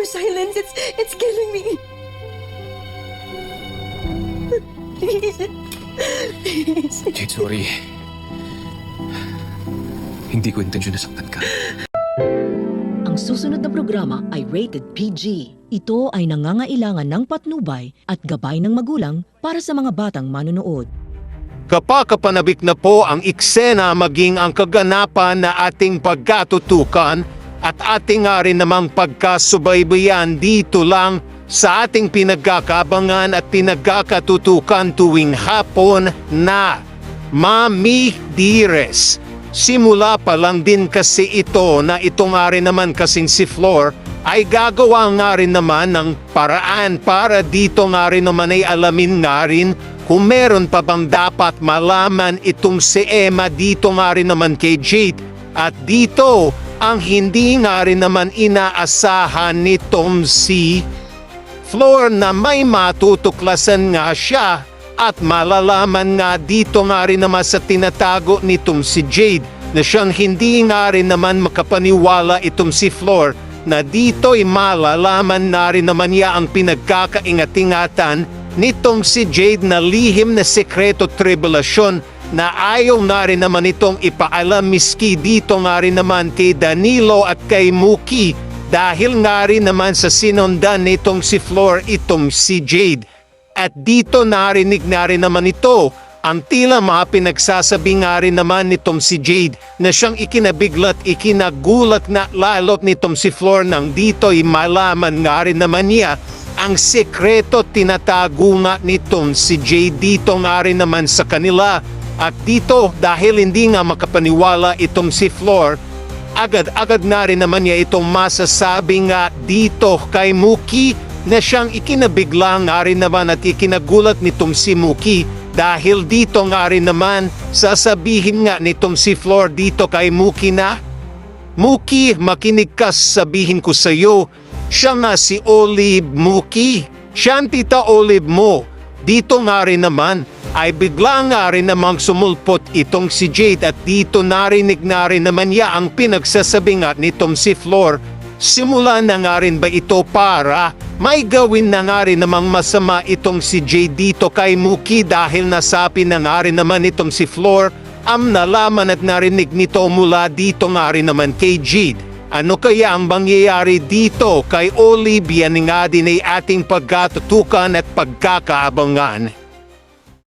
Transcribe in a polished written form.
silence. It's killing me. Please. Please. Jade, sorry. Hindi ko intensyon na saktan ka. Ang susunod na programa ay rated PG. Ito ay nangangailangan ng patnubay at gabay ng magulang para sa mga batang manonood. Kapakapanabik na po ang eksena maging ang kaganapan na ating pagkatutukan at ating nga rin namang pagkasubaybayan dito lang sa ating pinagkakabangan at pinagkakatutukan tuwing hapon na Mami Dearest. Simula pa lang din kasi ito na ito nga rin naman kasing si Flor ay gagawa nga rin naman ng paraan para dito nga rin naman ay alamin nga rin kung meron pa bang dapat malaman itong si Emma dito nga rin naman kay Jade. At dito ang hindi nga rin naman inaasahan nitong si Flor na may matutuklasan nga siya at malalaman nga dito nga rin naman sa tinatago nitong si Jade na siyang hindi nga rin naman makapaniwala itong si Flor na dito'y malalaman na rin naman niya ang pinagkakaingat-ingatan nitong si Jade na lihim na sekreto tribulasyon na ayaw na rin naman itong ipaalam miski dito nga rin naman kay Danilo at kay Muki dahil nga rin naman sa sinundan nitong si Flor itong si Jade. At dito narinig na rin naman ito ang tila mga pinagsasabi nga rin naman nitong si Jade na siyang ikinabiglat ikinagulat na lalot nitong si Flor nang dito'y malaman nga rin naman niya ang sekreto tinatago nga nitong si Jade dito nga rin naman sa kanila. At dito dahil hindi nga makapaniwala itong si Flor, agad-agad na rin naman niya itong masasabi nga dito kay Muki na siyang ikinabigla nga rin naman at ikinagulat nitong si Muki dahil dito nga rin naman sasabihin nga nitong si Flor dito kay Muki na, Muki, makinig ka sabihin ko sa iyo, siya nga si Olive Muki, siya ang tita Olive mo. Dito nga rin naman ay bigla nga rin namang sumulpot itong si Jade at dito narinig na rin naman niya ang pinagsasabi nga nitong si Flor. Simula na nga rin ba ito para may gawin na nga rin namang masama itong si Jade dito kay Muki dahil nasabi na nga rin naman itong si Flor ang nalaman at narinig nito mula dito nga rin naman kay Jade. Ano kaya ang mangyayari dito kay Olive? Yan nga din ay ating pagkatutukan at pagkakaabangan.